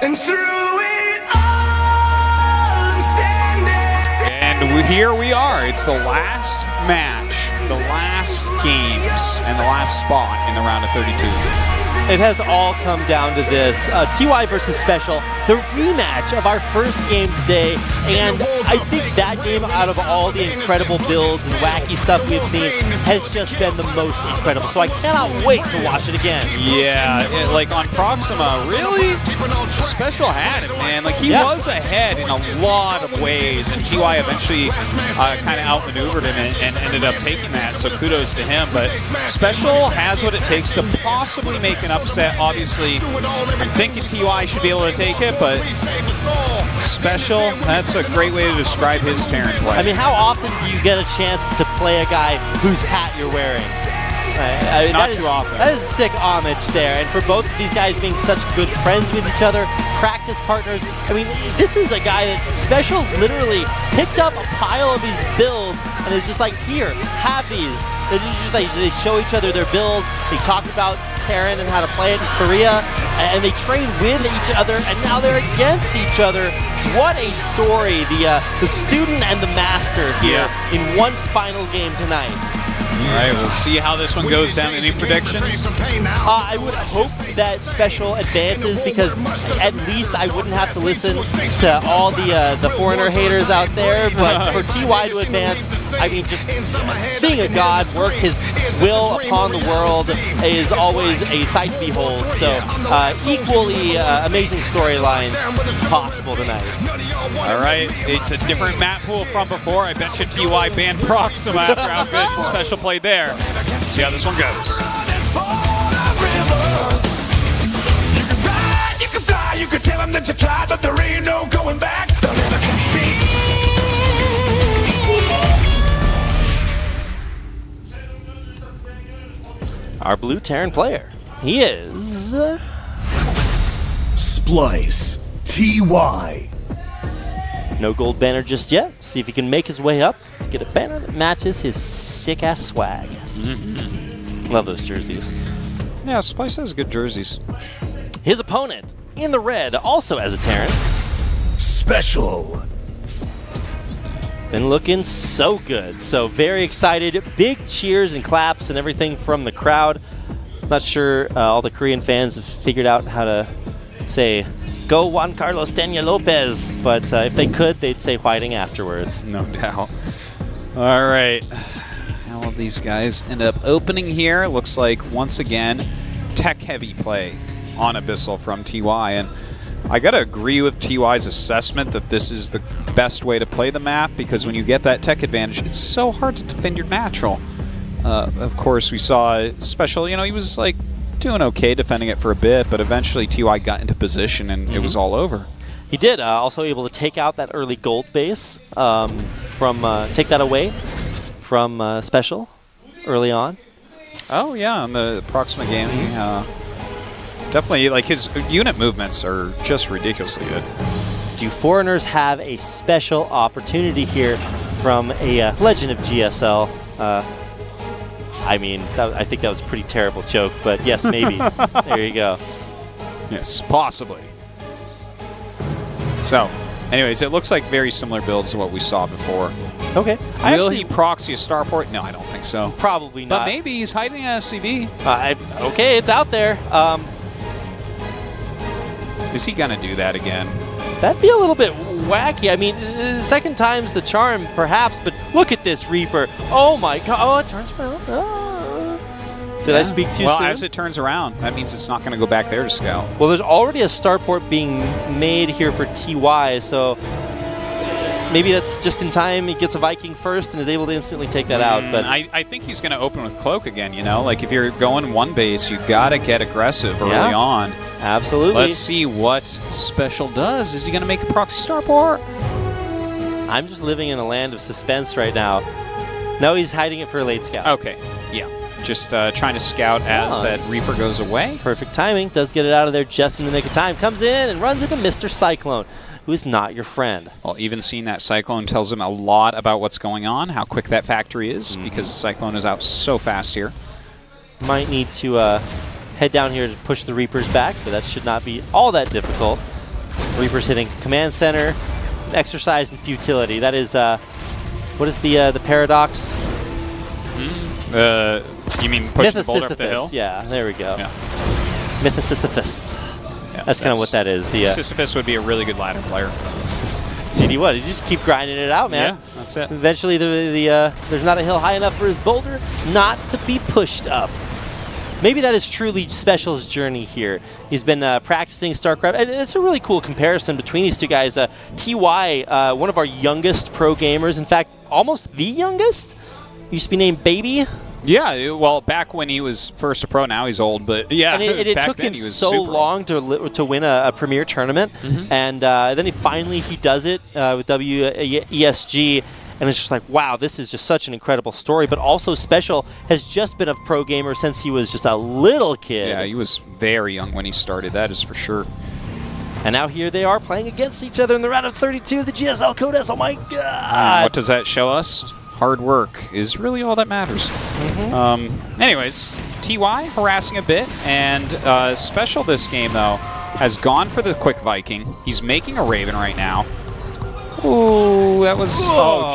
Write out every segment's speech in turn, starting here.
And through it all, I'm standing. And here we are. It's the last match, the last games, and the last spot in the round of 32. It has all come down to this. TY versus SpeCIaL, the rematch of our first game today, and I think that game, out of all the incredible builds and wacky stuff we've seen, has just been the most incredible. So I cannot wait to watch it again. Yeah, like on Proxima, really? SpeCIaL had it, man. Like he was ahead in a lot of ways, and TY eventually kind of outmaneuvered him and ended up taking that, so kudos to him. But SpeCIaL has what it takes to possibly make an upset. Obviously, I'm thinking TY should be able to take it, but SpeCIaL, that's a great way to describe his Terran play. I mean, how often do you get a chance to play a guy whose hat you're wearing? Not too often. That is sick homage there, and for both of these guys being such good friends with each other, practice partners. I mean, this is a guy that SpeCIaL's literally picked up a pile of these builds and is just like, here, have these. Just like, they show each other their builds. They talk about Terran and how to play it in Korea, and they train with each other, and now they're against each other. What a story! The student and the master here in one final game tonight. All right, we'll see how this one goes down. Any predictions? I would hope that SpeCIaL advances, because at least I wouldn't have to listen to all the foreigner haters out there. But for TY to advance, I mean, just seeing a god work his will upon the world is always a sight to behold. So equally amazing storylines possible tonight. All right, it's a different map pool from before. I bet you TY banned Proxima after how good SpeCIaL played there. Let's see how this one goes. You can ride, you can fly, you can tell them that you tried, but there ain't no going back. They'll never catch me. Our blue Terran player, he is Splice TY. No gold banner just yet. See if he can make his way up to get a banner that matches his sick-ass swag. Love those jerseys. Yeah, Splice has good jerseys. His opponent, in the red, also as a Terran. SpeCIaL. Been looking so good. So very excited. Big cheers and claps and everything from the crowd. Not sure all the Korean fans have figured out how to say, "Go Juan Carlos Peña Lopez," but if they could, they'd say Whiting afterwards. No doubt. All right. How will these guys end up opening here? Looks like, once again, tech-heavy play on Abyssal from TY. And I got to agree with TY's assessment that this is the best way to play the map, because when you get that tech advantage, it's so hard to defend your natural. Of course, we saw SpeCIaL, you know, he was like doing okay defending it for a bit, but eventually TY got into position and it was all over. He did, also able to take out that early gold base take that away from SpeCIaL early on. Oh yeah, in the Proxima game, definitely, like, his unit movements are just ridiculously good. Do foreigners have a special opportunity here from a legend of GSL? I mean, I think that was a pretty terrible joke, but yes, maybe. There you go. Yes, possibly. So, anyways, it looks like very similar builds to what we saw before. Okay. Will he proxy a starport? No, I don't think so. Probably not. But maybe he's hiding an SCV. Okay, it's out there. Is he going to do that again? That'd be a little bit wacky. I mean, second time's the charm, perhaps, but look at this Reaper. Oh my god. Oh, it turns around. Oh. Did I speak too soon? Well, as it turns around, that means it's not going to go back there to scout. Well, there's already a starport being made here for TY, so maybe that's just in time. He gets a Viking first and is able to instantly take that out. But I think he's going to open with Cloak again, you know? Like, if you're going one base, you got to get aggressive early on. Absolutely. Let's see what SpeCIaL does. Is he going to make a proxy starport? I'm just living in a land of suspense right now. No, he's hiding it for a late scout. Okay, yeah. Just trying to scout as that Reaper goes away. Perfect timing. Does get it out of there just in the nick of time. Comes in and runs into Mr. Cyclone, who is not your friend. Well, even seeing that Cyclone tells him a lot about what's going on, how quick that factory is, because the Cyclone is out so fast here. Might need to head down here to push the Reapers back, but that should not be all that difficult. Reaper's hitting command center, exercise and futility. That is, what is the paradox? You mean push the boulder up the hill? Yeah, there we go. Yeah. Mythosisyphus. Yeah, that's kind of what that is. The Sisyphus would be a really good ladder player. He would. You just keep grinding it out, man. Yeah, that's it. Eventually, there's not a hill high enough for his boulder not to be pushed up. Maybe that is truly SpeCIaL's journey here. He's been practicing StarCraft. And it's a really cool comparison between these two guys. TY, one of our youngest pro gamers, in fact, almost the youngest. Used to be named Baby. Yeah, well, back when he was first a pro, now he's old, but yeah, and it back took then him he was so super long to win a premier tournament, and then he does it with WESG, and it's just like, wow, this is just such an incredible story. But also, SpeCIaL has just been a pro gamer since he was just a little kid. Yeah, he was very young when he started, that is for sure. And now here they are playing against each other in the round of 32, the GSL Codes. Oh my God! What does that show us? Hard work is really all that matters. Anyways, TY harassing a bit, and SpeCIaL this game, though, has gone for the quick Viking. He's making a Raven right now. Ooh, that was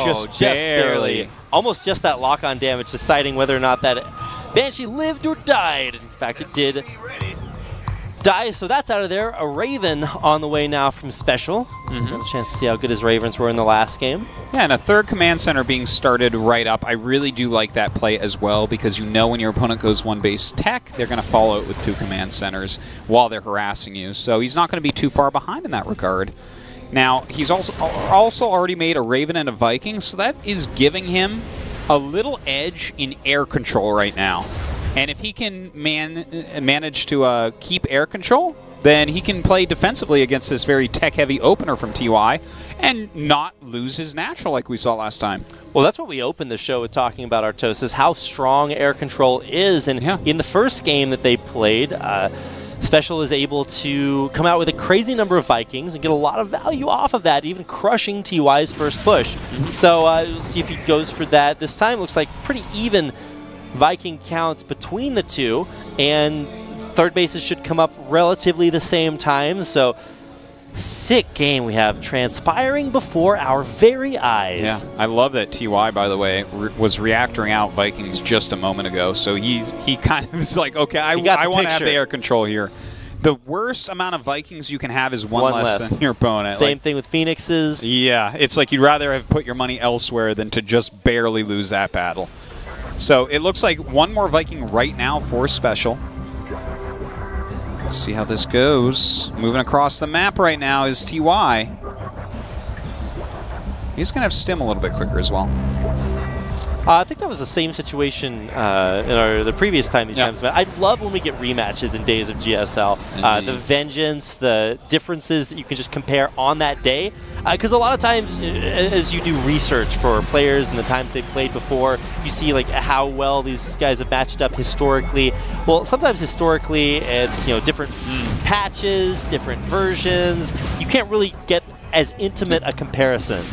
just barely. Almost just that lock-on damage, deciding whether or not that Banshee lived or died. In fact, it did die, so that's out of there. A Raven on the way now from SpeCIaL. Got a chance to see how good his Ravens were in the last game. Yeah, and a third command center being started right up. I really do like that play as well, because you know when your opponent goes one base tech, they're going to follow it with 2 command centers while they're harassing you. So he's not going to be too far behind in that regard. Now, he's also already made a Raven and a Viking, so that is giving him a little edge in air control right now. And if he can manage to keep air control, then he can play defensively against this very tech-heavy opener from TY and not lose his natural like we saw last time. Well, that's what we opened the show with talking about, Artos, is how strong air control is. And in the first game that they played, SpeCIaL is able to come out with a crazy number of Vikings and get a lot of value off of that, even crushing TY's first push. So we'll see if he goes for that. This time looks like pretty even Viking counts between the two, and third bases should come up relatively the same time. So sick game we have transpiring before our very eyes. Yeah, I love that TY, by the way, was reactoring out Vikings just a moment ago. So he kind of is like, okay, I want to have the air control here. The worst amount of Vikings you can have is one less than your opponent. Same thing with Phoenixes. Yeah, it's like you'd rather have put your money elsewhere than to just barely lose that battle. So it looks like one more Viking right now for SpeCIaL. Let's see how this goes. Moving across the map right now is TY. He's going to have Stim a little bit quicker as well. I think that was the same situation in the previous time these times. I love when we get rematches in days of GSL. The vengeance, the differences that you can just compare on that day. Because a lot of times, as you do research for players and the times they've played before, you see like how well these guys have matched up historically. Well, sometimes historically, it's different patches, different versions. You can't really get as intimate a comparison.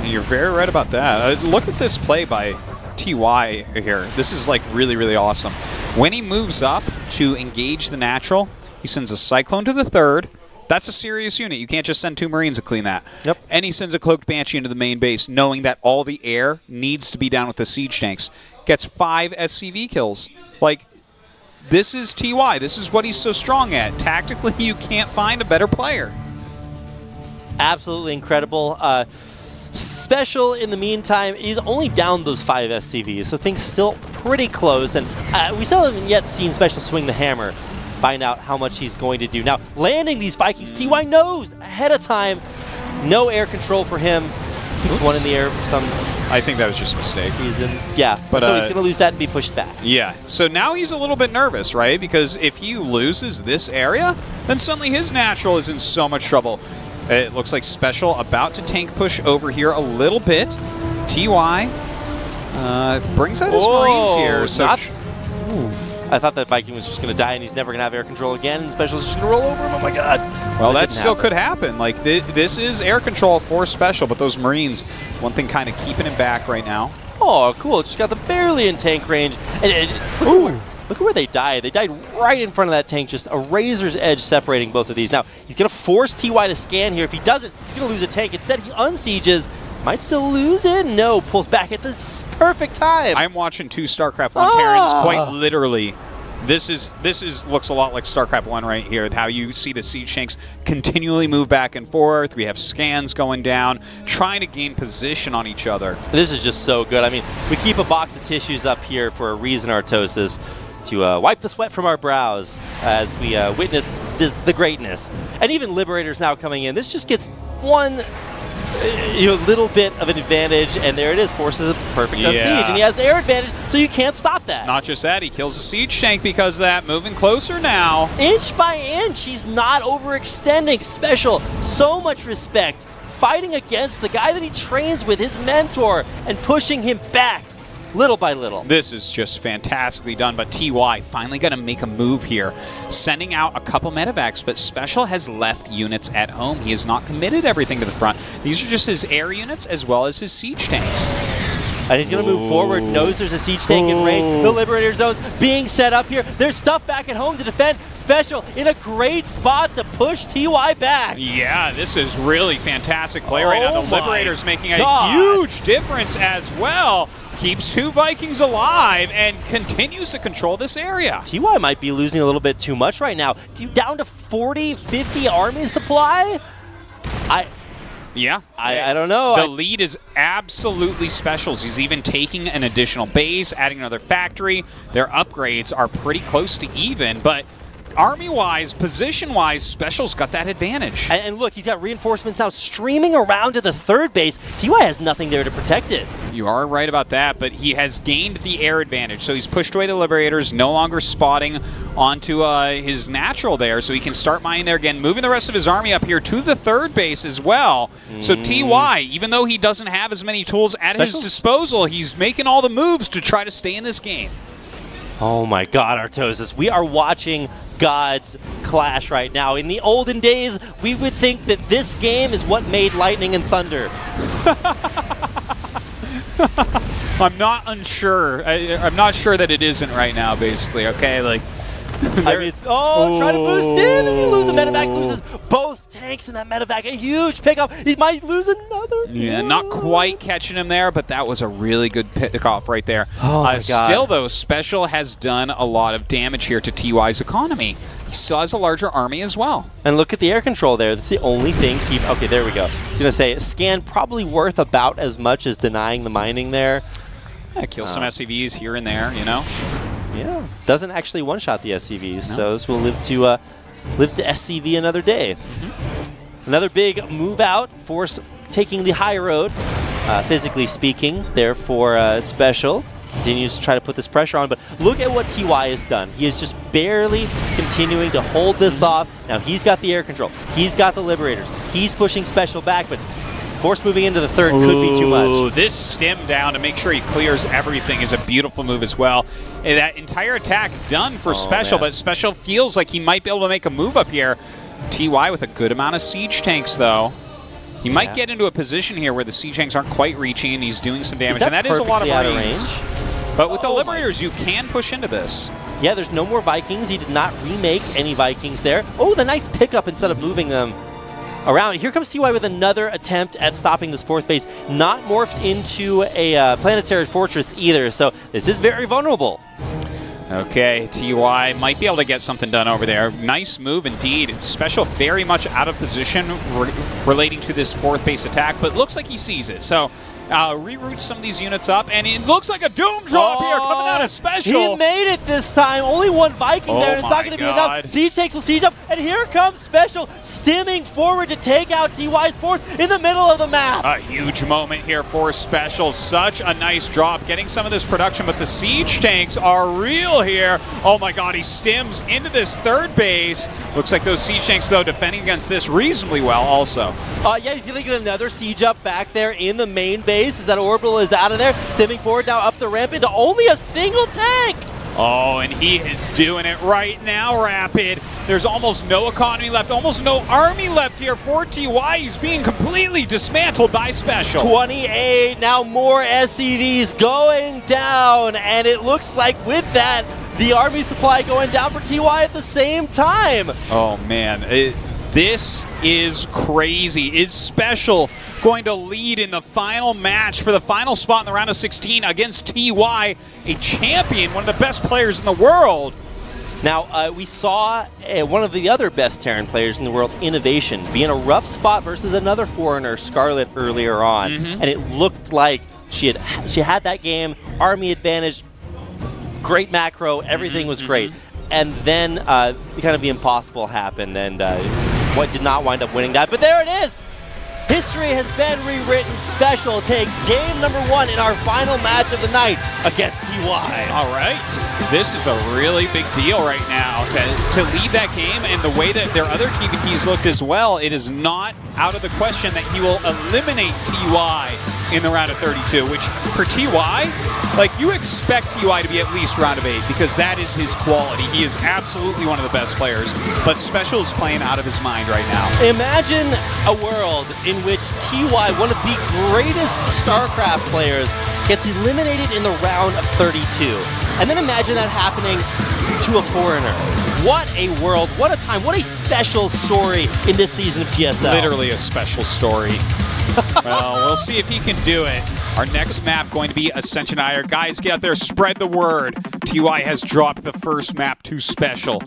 You're very right about that. Look at this play by TY here. This is like really, really awesome. When he moves up to engage the natural, he sends a Cyclone to the third. That's a serious unit. You can't just send 2 Marines to clean that. Yep. And he sends a Cloaked Banshee into the main base, knowing that all the air needs to be down with the siege tanks. Gets 5 SCV kills. Like, this is TY. This is what he's so strong at. Tactically, you can't find a better player. Absolutely incredible. SpeCIaL, in the meantime, he's only down those 5 SCVs, so things still pretty close. And we still haven't yet seen SpeCIaL swing the hammer, find out how much he's going to do. Now, landing these Vikings, TY knows ahead of time. No air control for him. Keeps one in the air for some I think that was just a mistake. reason. Yeah, but so he's going to lose that and be pushed back. Yeah, so now he's a little bit nervous, right? Because if he loses this area, then suddenly his natural is in so much trouble. It looks like SpeCIaL about to tank push over here a little bit. TY brings out his Marines here. So I thought that Viking was just going to die and he's never going to have air control again, and SpeCIAL's just going to roll over him. Oh my god. Well, that still could happen. Like, this is air control for SpeCIaL, but those Marines, one thing kind of keeping him back right now. Oh, cool. Just got the barely in tank range. Look at where they died. They died right in front of that tank, just a razor's edge separating both of these. Now, he's going to force TY to scan here. If he doesn't, he's going to lose a tank. Instead, he unsieges. Might still lose it. No, pulls back at this perfect time. I'm watching 2 StarCraft 1 Terrans quite literally. This looks a lot like StarCraft 1 right here, how you see the siege tanks continually move back and forth. We have scans going down, trying to gain position on each other. This is just so good. I mean, we keep a box of tissues up here for a reason, Artosis, to wipe the sweat from our brows as we witness the greatness. And even Liberators now coming in. This just gets one little bit of an advantage, and there it is, forces a perfect unsiege, and he has air advantage, so you can't stop that. Not just that, he kills the siege tank because of that, moving closer now. Inch by inch, he's not overextending. SpeCIaL, so much respect, fighting against the guy that he trains with, his mentor, and pushing him back little by little. This is just fantastically done, but TY finally going to make a move here, sending out a couple medevacs, but SpeCIaL has left units at home. He has not committed everything to the front. These are just his air units as well as his siege tanks. And he's going to move forward, knows there's a siege tank in range. The Liberator zone's being set up here. There's stuff back at home to defend. SpeCIaL in a great spot to push TY back. Yeah, this is really fantastic play right now. The Liberator's making a huge difference as well. Keeps 2 Vikings alive and continues to control this area. TY might be losing a little bit too much right now. Down to 40, 50 army supply? I don't know. The lead is absolutely SpeCIaL's. He's even taking an additional base, adding another factory. Their upgrades are pretty close to even, but army-wise, position-wise, SpeCIaL's got that advantage. And look, he's got reinforcements now streaming around to the 3rd base. TY has nothing there to protect it. You are right about that, but he has gained the air advantage. So he's pushed away the Liberators, no longer spotting onto his natural there, so he can start mining there again, moving the rest of his army up here to the 3rd base as well. So TY, even though he doesn't have as many tools at his disposal, he's making all the moves to try to stay in this game. Oh my god, Artosis, we are watching gods clash right now. In the olden days, we would think that this game is what made lightning and thunder. I'm not unsure. I'm not sure that it isn't right now, basically, okay? Like, I mean, trying to boost in. Does he lose the medevac? Loses both tanks in that medevac. A huge pickup. He might lose another. Yeah, not quite catching him there, but that was a really good pickoff right there. Oh my God. Still, though, SpeCIaL has done a lot of damage here to TY's economy. He still has a larger army as well. And look at the air control there. That's the only thing. Okay, there we go. I was going to say, scan probably worth about as much as denying the mining there. Yeah, kill some SCVs here and there, you know? Yeah, doesn't actually one-shot the SCVs, so this will live to SCV another day. Another big move out, Force taking the high road, physically speaking, there for SpeCIaL. Continues to try to put this pressure on, but look at what TY has done. He is just barely continuing to hold this off. Now he's got the air control, he's got the Liberators, he's pushing SpeCIaL back, but Force moving into the 3rd could be too much. This stem down to make sure he clears everything is a beautiful move as well. And that entire attack done for SpeCIaL, but SpeCIaL feels like he might be able to make a move up here. TY with a good amount of siege tanks, though. He might get into a position here where the siege tanks aren't quite reaching, and he's doing some damage. And that is a lot of range. But with the Liberators, you can push into this. Yeah, there's no more Vikings. He did not remake any Vikings there. Oh, the nice pickup instead of moving them around. Here comes TY with another attempt at stopping this 4th base. Not morphed into a planetary fortress either, so this is very vulnerable. Okay, TY might be able to get something done over there. Nice move indeed. SpeCIaL very much out of position relating to this 4th base attack, but looks like he sees it. So reroutes some of these units up, and it looks like a doom drop here coming out of SpeCIaL. He made it this time. Only one Viking there, and it's not going to be enough. Siege tanks will siege up, and here comes SpeCIaL stimming forward to take out TY's force in the middle of the map. A huge moment here for SpeCIaL. Such a nice drop, getting some of this production, but the siege tanks are real here. Oh my god, he stims into this 3rd base. Looks like those siege tanks, though, defending against this reasonably well also. Yeah, he's going to get another siege up back there in the main base. As that orbital is out of there, stimming forward now up the ramp into only a single tank. Oh, and he is doing it right now, Rapid. There's almost no economy left, almost no army left here for TY. He's being completely dismantled by SpeCIaL. 28, now more SCVs going down, and it looks like with that, the army supply going down for TY at the same time. Oh, man. This is crazy. Is SpeCIaL going to lead in the final match for the final spot in the round of 16 against TY, a champion, one of the best players in the world? Now, we saw one of the other best Terran players in the world, Innovation, be in a rough spot versus another foreigner, Scarlet, earlier on. And it looked like she had that game, army advantage, great macro, everything was great. And then kind of the impossible happened, and what did not wind up winning that. But there it is! History has been rewritten. SpeCIaL takes game number 1 in our final match of the night against TY. All right. This is a really big deal right now to lead that game, and the way that their other TVPs looked as well, it is not out of the question that he will eliminate TY in the round of 32, which for TY, like, you expect TY to be at least round of 8 because that is his quality. He is absolutely one of the best players, but SpeCIaL is playing out of his mind right now. Imagine a world in which TY, one of the greatest StarCraft players, gets eliminated in the round of 32. And then imagine that happening to a foreigner. What a world, what a time, what a special story in this season of GSL. Literally a special story. Well, we'll see if he can do it. Our next map going to be Ascension Ire. Guys, get out there, spread the word. TY has dropped the first map to SpeCIaL.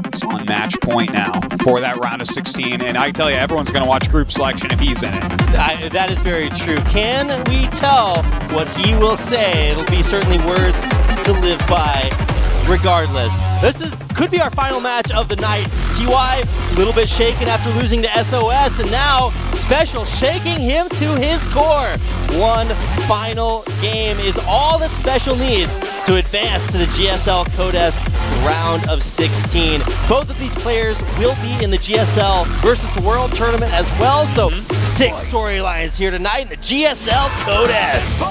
It's on match point now for that round of 16, and I tell you, everyone's going to watch group selection if he's in it. That is very true. Can we tell what he will say? It'll be certainly words to live by. Regardless, this could be our final match of the night. TY, a little bit shaken after losing to SOS, and now SpeCIaL shaking him to his core. One final game is all that SpeCIaL needs to advance to the GSL Codes round of 16. Both of these players will be in the GSL versus the World Tournament as well, so 6 storylines here tonight in the GSL Codes.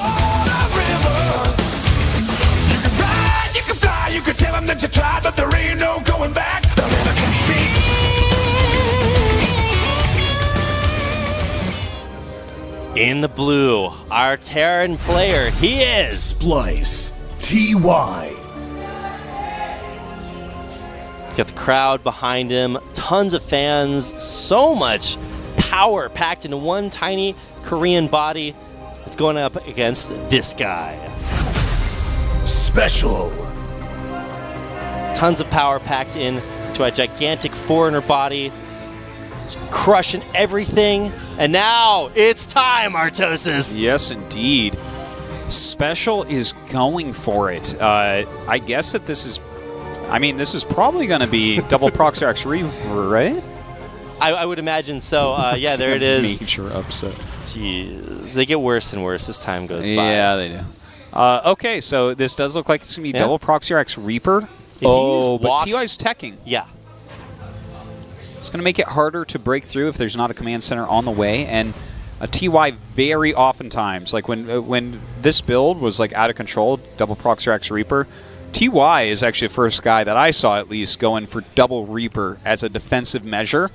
You could tell them that you tried, but there ain't no going back. They'll never catch me. In the blue, our Terran player, he is SpeCIaL. Got the crowd behind him, tons of fans, so much power packed into one tiny Korean body. It's going up against this guy. SpeCIaL. Tons of power packed in to a gigantic foreigner body, crushing everything. And now it's time, Artosis. Yes, indeed. SpeCIaL is going for it. I guess that this is, this is probably going to be double Proxy X Reaver, right? I would imagine so. Yeah, there it is. Major upset. Jeez, they get worse and worse as time goes by. Yeah, they do. Okay, so this does look like it's going to be double Proxy X Reaper. But TY's teching. Yeah. It's going to make it harder to break through if there's not a command center on the way. And a TY very oftentimes, like when this build was like out of control, double Proxy X Reaper, TY is actually the first guy that I saw at least going for double Reaper as a defensive measure.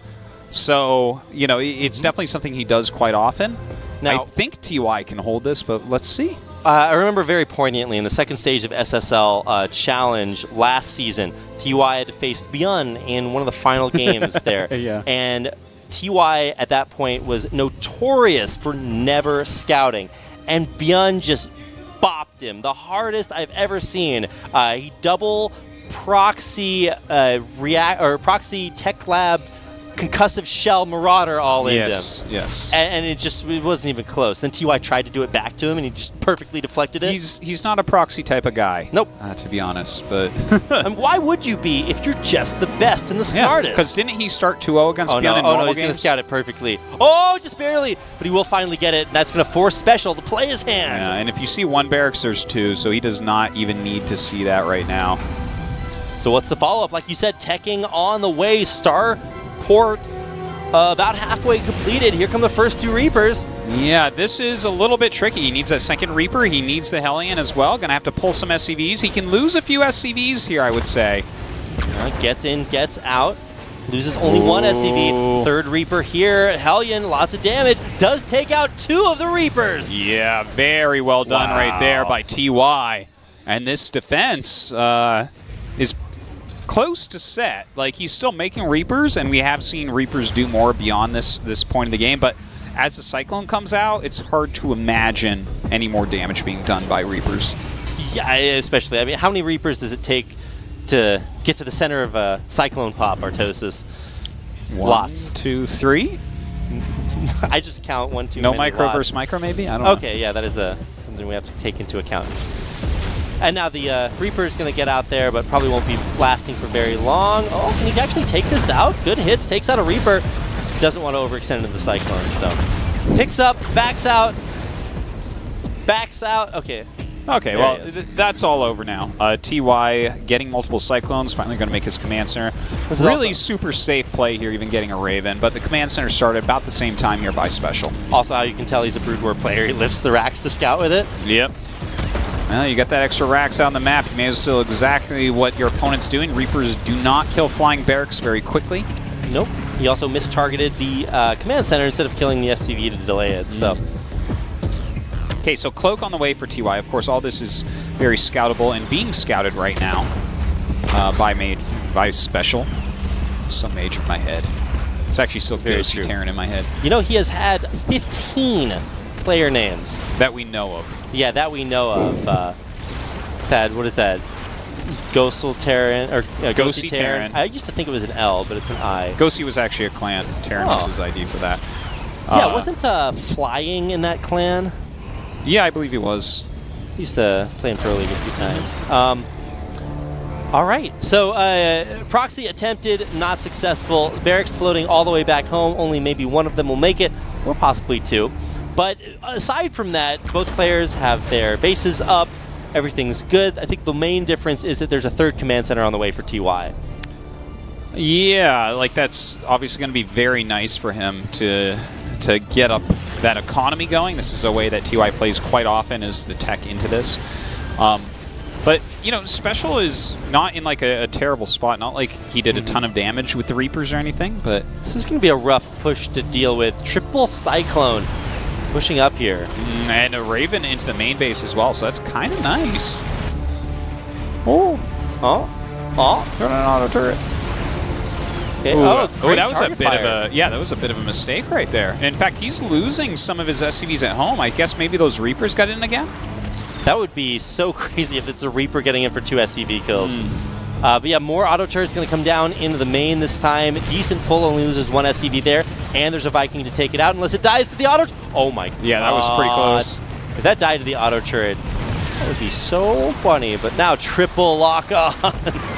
So, you know, it's definitely something he does quite often. Now, I think TY can hold this, but let's see. I remember very poignantly in the second stage of SSL Challenge last season, TY had to face Byun in one of the final games there. Yeah. And TY at that point was notorious for never scouting. And Byun just bopped him, the hardest I've ever seen. He double proxy proxy tech lab concussive shell marauder all into him. Yes. And it wasn't even close. Then TY tried to do it back to him, and he just perfectly deflected it. He's not a proxy type of guy. Nope. To be honest, but and why would you be if you're just the best and the smartest? Because didn't he start 2-0 against Byun in normal he's going to scout it perfectly. Oh, just barely. But he will finally get it, and that's going to force SpeCIaL to play his hand. Yeah, and if you see one barracks, there's 2, so he does not even need to see that right now. So what's the follow-up? Like you said, teching on the way. Starport about halfway completed. Here come the first 2 Reapers. Yeah, this is a little bit tricky. He needs a second Reaper. He needs the Hellion as well. Going to have to pull some SCVs. He can lose a few SCVs here, I would say. Gets in, gets out. Loses only 1 SCV. Third Reaper here. Hellion, lots of damage. Does take out 2 of the Reapers. Yeah, very well done right there by TY. And this defense, is close to set. Like, he's still making Reapers, and we have seen Reapers do more beyond this point of the game, but as the Cyclone comes out, it's hard to imagine any more damage being done by Reapers. Yeah, especially. I mean, how many Reapers does it take to get to the center of a Cyclone pop, Artosis? Lots. 1, 2, 3? I just count 1, 2, No many micro lots. versus micro, maybe? I don't know. Okay, yeah, that is something we have to take into account. And now the Reaper is going to get out there, but probably won't be lasting for very long. Oh, can he actually take this out? Good hits, takes out a Reaper. Doesn't want to overextend into the Cyclone, so picks up, backs out. Okay. Okay, well, that's all over now. TY getting multiple Cyclones, finally going to make his command center. Really super safe play here, even getting a Raven, but the command center started about the same time here by SpeCIaL. Also, how you can tell he's a Brood War player, he lifts the racks to scout with it. Yep. Well, you got that extra racks out on the map. You may as well exactly what your opponent's doing. Reapers do not kill flying barracks very quickly. Nope. He also mistargeted the command center instead of killing the SCV to delay it, so... Okay, so Cloak on the way for TY. Of course, all this is very scoutable and being scouted right now by SpeCIaL. Some mage in my head. It's actually still Ghosty Terran in my head. You know, he has had 15 player names. That we know of. Yeah, that we know of. Sad, what is that? Ghosty Terran, or Ghosty Terran. I used to think it was an L, but it's an I. Ghosty was actually a clan. Terran was his ID for that. Yeah, wasn't Flying in that clan? Yeah, I believe he was. He used to play in Pro League a few times. All right, so Proxy attempted, not successful. Barracks floating all the way back home. Only maybe one of them will make it, or possibly two. But aside from that, both players have their bases up. Everything's good. I think the main difference is that there's a third command center on the way for TY. Yeah, like that's obviously going to be very nice for him to get up that economy going. This is a way that TY plays quite often, is the tech into this. But, you know, SpeCIaL is not in like a terrible spot. Not like he did a ton of damage with the Reapers or anything, but... This is going to be a rough push to deal with. Triple Cyclone pushing up here. And a Raven into the main base as well, so that's kind of nice. Oh. Turn an auto turret. Okay. That was a bit of that was a bit of a mistake right there. In fact, he's losing some of his SCVs at home. I guess maybe those Reapers got in again. That would be so crazy if it's a Reaper getting in for 2 SCV kills. But yeah, more auto turrets going to come down into the main this time. Decent pull, only loses 1 SCV there, and there's a Viking to take it out unless it dies to the auto. Oh my god! Yeah, that was pretty close. If that died to the auto turret, that would be so funny. But now triple lock-ons.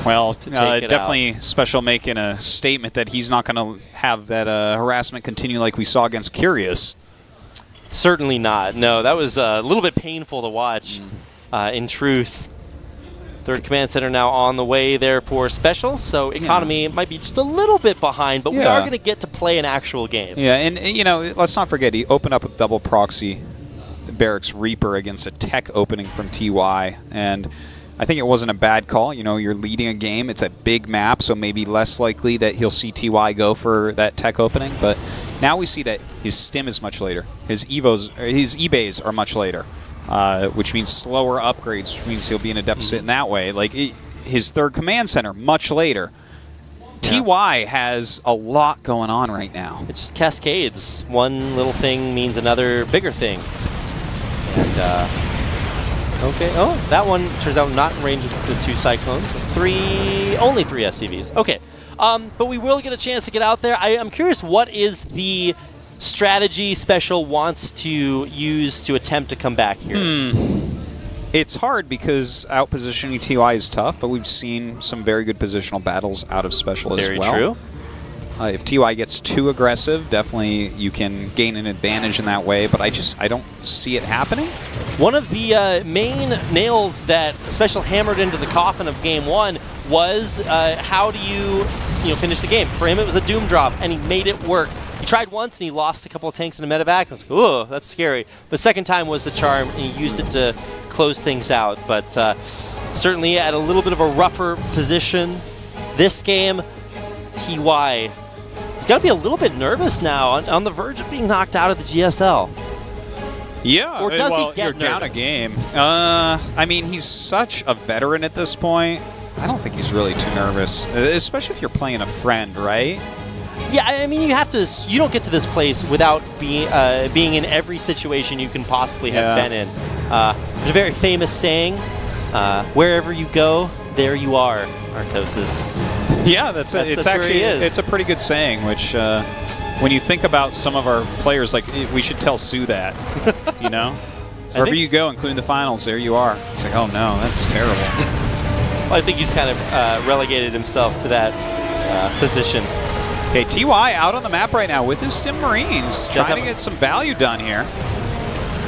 Well, definitely SpeCIaL making a statement that he's not going to have that harassment continue like we saw against Curious. Certainly not. No, that was a little bit painful to watch, in truth. Third command center now on the way there for SpeCIaL, so economy might be just a little bit behind, but we are going to get to play an actual game. Yeah, and you know, let's not forget, he opened up with double proxy Barracks Reaper against a tech opening from TY, and I think it wasn't a bad call. You know, you're leading a game. It's a big map, so maybe less likely that he'll see TY go for that tech opening. But now we see that his stim is much later. His eBays are much later, which means slower upgrades, which means he'll be in a deficit in that way. Like his third command center, much later. TY has a lot going on right now. It just cascades. One little thing means another bigger thing. And okay. Oh, that one turns out not in range of the 2 Cyclones. Only 3 SCVs. Okay. But we will get a chance to get out there. I'm curious, what is the strategy SpeCIaL wants to use to attempt to come back here? It's hard because outpositioning TY is tough, but we've seen some very good positional battles out of SpeCIaL as well. Very true. If TY gets too aggressive, definitely you can gain an advantage in that way, but I don't see it happening. One of the main nails that SpeCIaL hammered into the coffin of Game 1 was how do you finish the game. For him, it was a Doom drop, and he made it work. He tried once, and he lost a couple of tanks in a medevac. I was like, oh, that's scary. But second time was the charm, and he used it to close things out. But certainly at a little bit of a rougher position this game, TY, he's got to be a little bit nervous now, on the verge of being knocked out of the GSL. Yeah, or does he get you're nervous? Down a game. I mean, he's such a veteran at this point. I don't think he's really too nervous, especially if you're playing a friend, right? Yeah, I mean, you don't get to this place without being in every situation you can possibly have been in. There's a very famous saying, wherever you go, there you are, Artosis. Yeah, that's actually it's a pretty good saying, which when you think about some of our players, like, we should tell Sue that, you know? Wherever you go, including the finals, there you are. It's like, oh no, that's terrible. Well, I think he's kind of relegated himself to that position. Okay, TY out on the map right now with his Stim Marines, trying to get some value done here.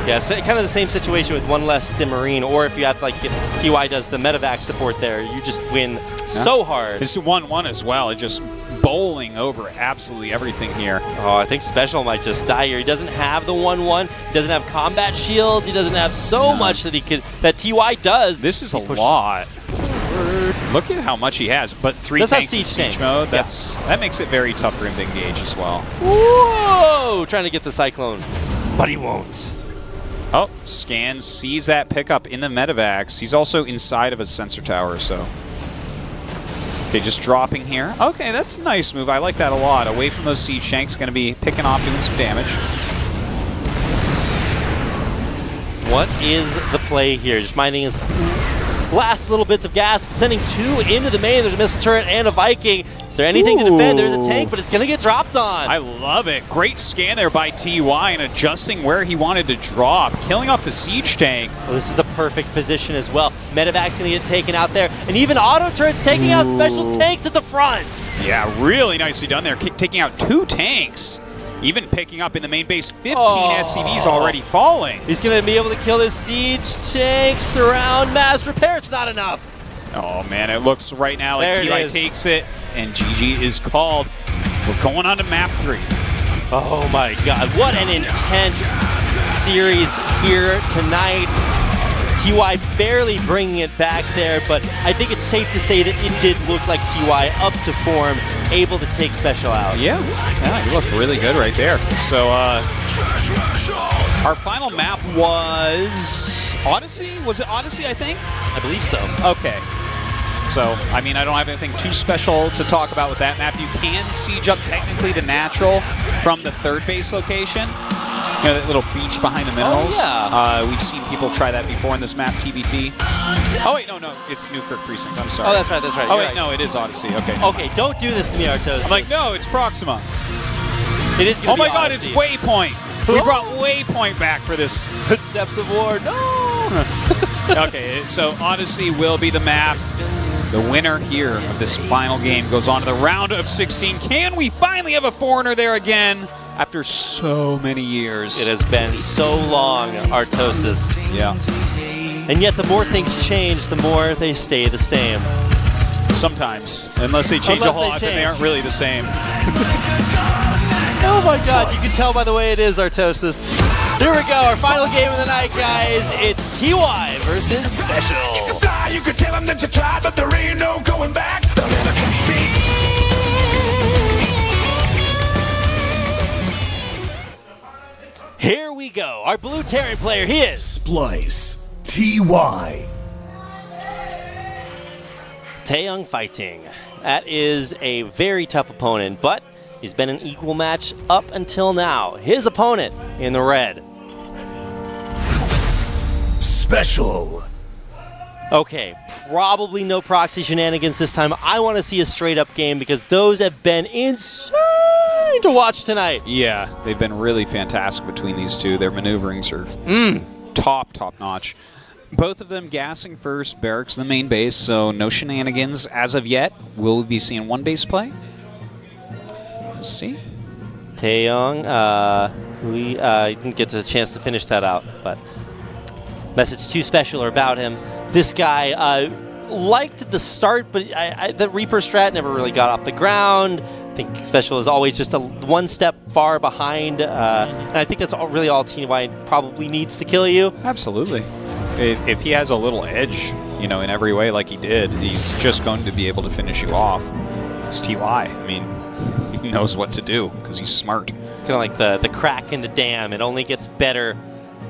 Yeah, so kind of the same situation with one less Stim Marine, or if you have, like, if TY does the medevac support there, you just win so hard. It's 1-1 as well. It just bowling over absolutely everything here. Oh, I think SpeCIaL might just die here. He doesn't have the 1-1. He doesn't have combat shields. He doesn't have so much that TY does. This is a lot. Look at how much he has, but 3 tanks in siege mode. That makes it very tough for him to engage as well. Whoa! Trying to get the Cyclone, but he won't. Oh, Scan sees that pickup in the medevacs. He's also inside of a sensor tower, so. Okay, just dropping here. Okay, that's a nice move. I like that a lot. Away from those siege tanks, going to be picking off, doing some damage. What is the play here? Just minding his last little bits of gas, sending 2 into the main. There's a missile turret and a Viking. Is there anything to defend? There's a tank, but it's going to get dropped on. I love it. Great scan there by TY and adjusting where he wanted to drop, killing off the siege tank. Well, this is the perfect position as well. Medevac's going to get taken out there, and even auto turrets taking out SpeCIaL's tanks at the front. Yeah, really nicely done there, taking out 2 tanks. Even picking up in the main base, 15 SCVs already falling. He's going to be able to kill his siege tanks, surround, mass repair. It's not enough. Oh, man, it looks right now like TY takes it, and GG is called. We're going on to map 3. Oh, my God. What an intense series here tonight. TY barely bringing it back there, but I think it's safe to say that it did look like TY up to form, able to take SpeCIaL out. Yeah, he looked really good right there. So our final map was Odyssey? Was it Odyssey, I think? I believe so. Okay. So, I mean, I don't have anything too special to talk about with that map. You can siege up technically the natural from the 3rd base location. You know, that little beach behind the minerals? Oh, yeah. We've seen people try that before in this map, TBT. Oh, wait, no, it's Newkirk Precinct. I'm sorry. Oh, that's right, that's right. Oh, wait, no, it is Odyssey. Okay. Okay, don't do this to me, Artos. I'm like, no, it's Proxima. It is going to be Oh, my God, Odyssey. it's Waypoint. We brought Waypoint back for this. Steps of War, no! Okay, so Odyssey will be the map. The winner here of this final game goes on to the round of 16. Can we finally have a foreigner there again after so many years? It has been so long, Artosis. Yeah. And yet the more things change, the more they stay the same. Sometimes. Unless they change a whole lot, then they aren't really the same. Oh my God, you can tell by the way it is, Artosis. Here we go, our final game of the night, guys. It's TY versus SpeCIaL. You can tell them that you tried, but there ain't no going back. They'll never catch me. Here we go. Our blue Terran player, he is SpeCIaL. Taeyong fighting. That is a very tough opponent, but he's been an equal match up until now. His opponent in the red. SpeCIaL. Okay, probably no proxy shenanigans this time. I want to see a straight-up game because those have been insane to watch tonight. Yeah, they've been really fantastic between these two. Their maneuverings are top-notch. Both of them gassing first, barracks in the main base, so no shenanigans as of yet. Will we be seeing one base play? Let's see. Taeyong, we didn't get a chance to finish that out, but message to SpeCIaL about him. This guy liked the start, but the Reaper strat never really got off the ground. I think SpeCIaL is always just one step far behind, and I think that's really all TY probably needs to kill you. Absolutely. If he has a little edge, you know, in every way like he did, he's just going to be able to finish you off. It's TY. I mean, he knows what to do because he's smart. It's kind of like the crack in the dam. It only gets better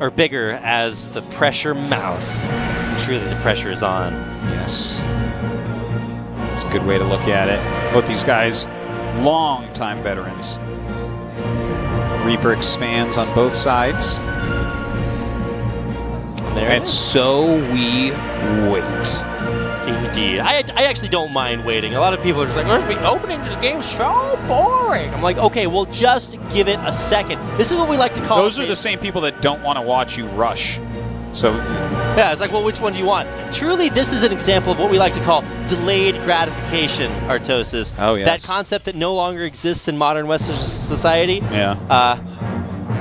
or bigger as the pressure mounts. Truly, the pressure is on. Yes. a good way to look at it. Both these guys, long-time veterans. Reaper expands on both sides. There And so we wait. Indeed. I actually don't mind waiting. A lot of people are just like, "Where's the opening to the game? So boring." I'm like, okay, well, just give it a second. This is what we like to call. Those are the same people that don't want to watch you rush. So, yeah, it's like, well, which one do you want? Truly, this is an example of what we like to call delayed gratification, Artosis. Oh, yes. That concept that no longer exists in modern Western society. yeah.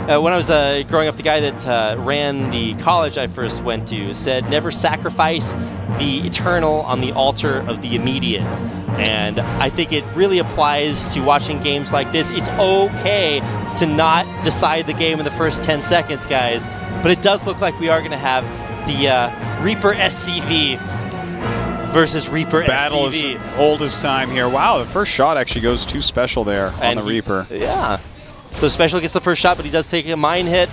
When I was growing up, the guy that ran the college I first went to said, never sacrifice the eternal on the altar of the immediate. And I think it really applies to watching games like this. It's okay to not decide the game in the first 10 seconds, guys. But it does look like we are going to have the Reaper SCV versus Reaper Battle SCV. is old as time here. Wow, the first shot actually goes to SpeCIaL there on the Reaper. Yeah. So SpeCIaL gets the first shot, but he does take a mine hit.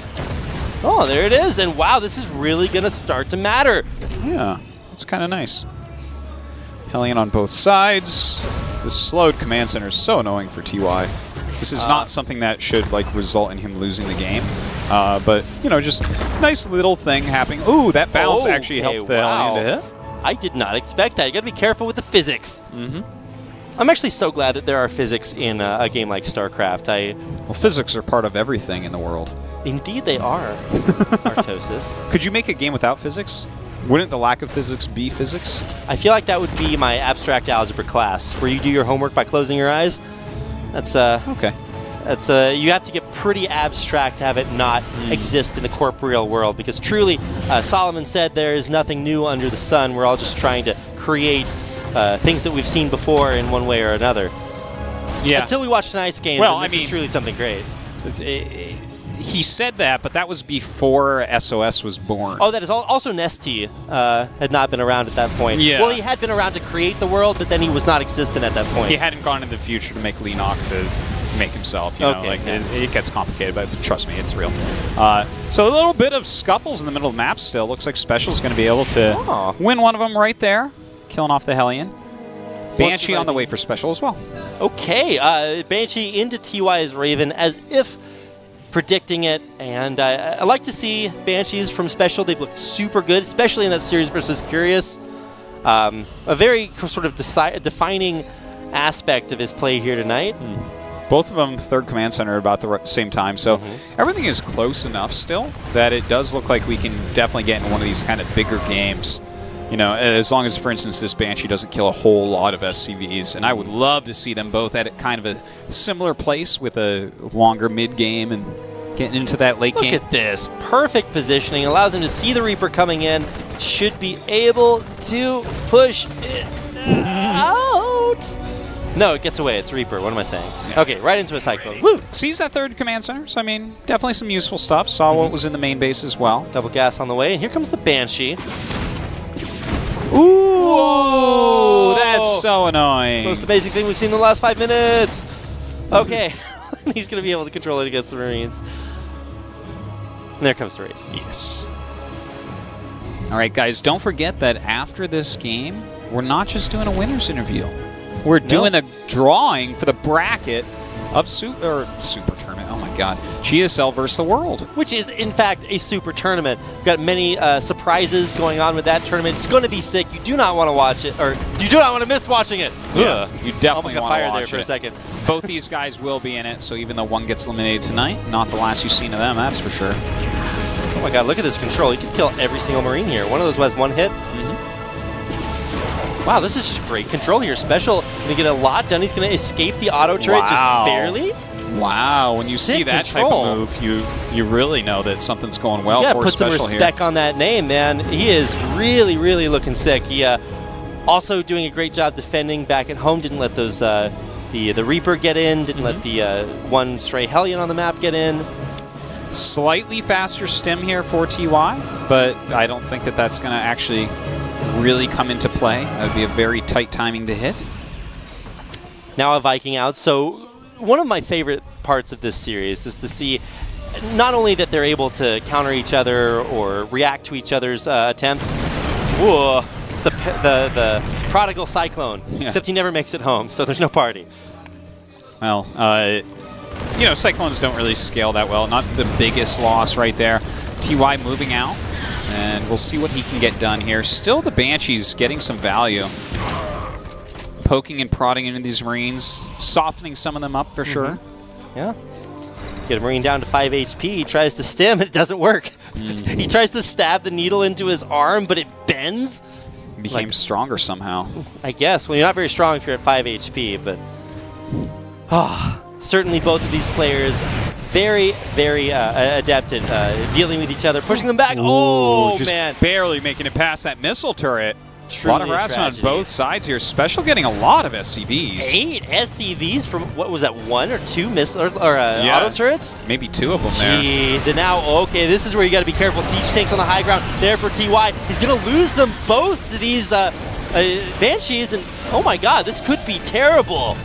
Oh, there it is. And wow, this is really going to start to matter. Yeah, it's kind of nice. Hellion on both sides. The slowed command center is so annoying for TY. This is not something that should like result in him losing the game. But, you know, just nice little thing happening. Ooh, that bounce actually helped the Hellion to hit. I did not expect that. You got to be careful with the physics. I'm actually so glad that there are physics in a game like StarCraft. Well, physics are part of everything in the world. Indeed they are, Artosis. Could you make a game without physics? Wouldn't the lack of physics be physics? I feel like that would be my abstract algebra class, where you do your homework by closing your eyes. That's okay. That's you have to get pretty abstract to have it not exist in the corporeal world, because truly, Solomon said there is nothing new under the sun. We're all just trying to create things that we've seen before in one way or another. Yeah. Until we watch tonight's game, Well, this is truly something great. He said that, but that was before SOS was born. Oh, that is also Nesty had not been around at that point. Yeah. Well, he had been around to create the world, but then he was not existent at that point. He hadn't gone into the future to make Leenock to make himself. You know, like it gets complicated, but trust me, it's real. So a little bit of scuffles in the middle of the map still. Looks like SpeCIaL's going to be able to win one of them right there, killing off the Hellion. Banshee on the way for SpeCIaL as well. Okay, Banshee into TY's Raven as if predicting it, and I like to see Banshees from SpeCIaL. They've looked super good, especially in that series versus Curious. A very sort of defining aspect of his play here tonight. Both of them third command center about the same time, so everything is close enough still that it does look like we can definitely get in one of these kind of bigger games. You know, as long as, for instance, this Banshee doesn't kill a whole lot of SCVs. And I would love to see them both at kind of a similar place with a longer mid-game and getting into that late game. Look at this. Perfect positioning. Allows him to see the Reaper coming in. Should be able to push it out. No, it gets away. It's Reaper. What am I saying? Yeah. Okay, right into a Cyclone. Woo! Sees that third command center, so I mean, definitely some useful stuff. Saw what was in the main base as well. Double gas on the way, and here comes the Banshee. Ooh, that's so annoying. Most amazing thing we've seen in the last 5 minutes. Okay, he's going to be able to control it against the Marines. And there comes the Raven. Yes. All right, guys, don't forget that after this game, we're not just doing a winner's interview. We're doing a drawing for the bracket of Super Tournament. Oh, my God. GSL versus the World. Which is, in fact, a super tournament. We've got many surprises going on with that tournament. It's going to be sick. You do not want to watch it, or you do not want to miss watching it. Yeah, you definitely want to watch fire there for a second. Both these guys will be in it, so even though one gets eliminated tonight, not the last you've seen of them, that's for sure. Oh, my God, look at this control. He could kill every single Marine here. One of those has one hit. Wow, this is just great control here. SpeCIaL going to get a lot done. He's going to escape the auto turret just barely. Wow, when you see that type of move, you really know that something's going well for SpeCIaL here. Yeah, put some respect on that name, man. He is really, really looking sick. He also doing a great job defending back at home. Didn't let those the Reaper get in. Didn't let the one stray Hellion on the map get in. Slightly faster stim here for TY, but I don't think that that's going to actually really come into play. That would be a very tight timing to hit. Now a Viking out. So one of my favorite parts of this series is to see not only that they're able to counter each other or react to each other's attempts. Whoa! It's the prodigal Cyclone, except he never makes it home, so there's no party. Well, you know, Cyclones don't really scale that well. Not the biggest loss right there. TY moving out, and we'll see what he can get done here. Still the Banshees getting some value. Poking and prodding into these Marines, softening some of them up for sure. Yeah. Get a Marine down to 5 HP. He tries to stim, it doesn't work. He tries to stab the needle into his arm, but it bends. Became stronger somehow. I guess. Well, you're not very strong if you're at 5 HP, but certainly both of these players very, very adept at dealing with each other, pushing them back. Oh, just man. barely making it past that missile turret. Truly a lot of harassment on both sides here. SpeCIaL getting a lot of SCVs. 8 SCVs from, what was that, 1 or 2 auto turrets? Maybe 2 of them there. Jeez, and now, okay, this is where you got to be careful. Siege tanks on the high ground there for TY. He's going to lose them both to these Banshees, and oh my god, this could be terrible.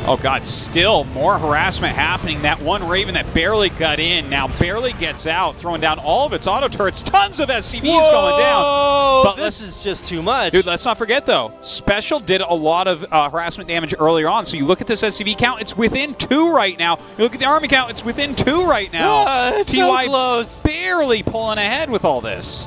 Oh god, still more harassment happening. That one Raven that barely got in now barely gets out, throwing down all of its auto turrets. Tons of SCVs going down. But this is just too much. Dude, let's not forget though, SpeCIaL did a lot of harassment damage earlier on. So you look at this SCV count, it's within 2 right now. You look at the army count, it's within 2 right now. It's TY so close. Barely pulling ahead with all this.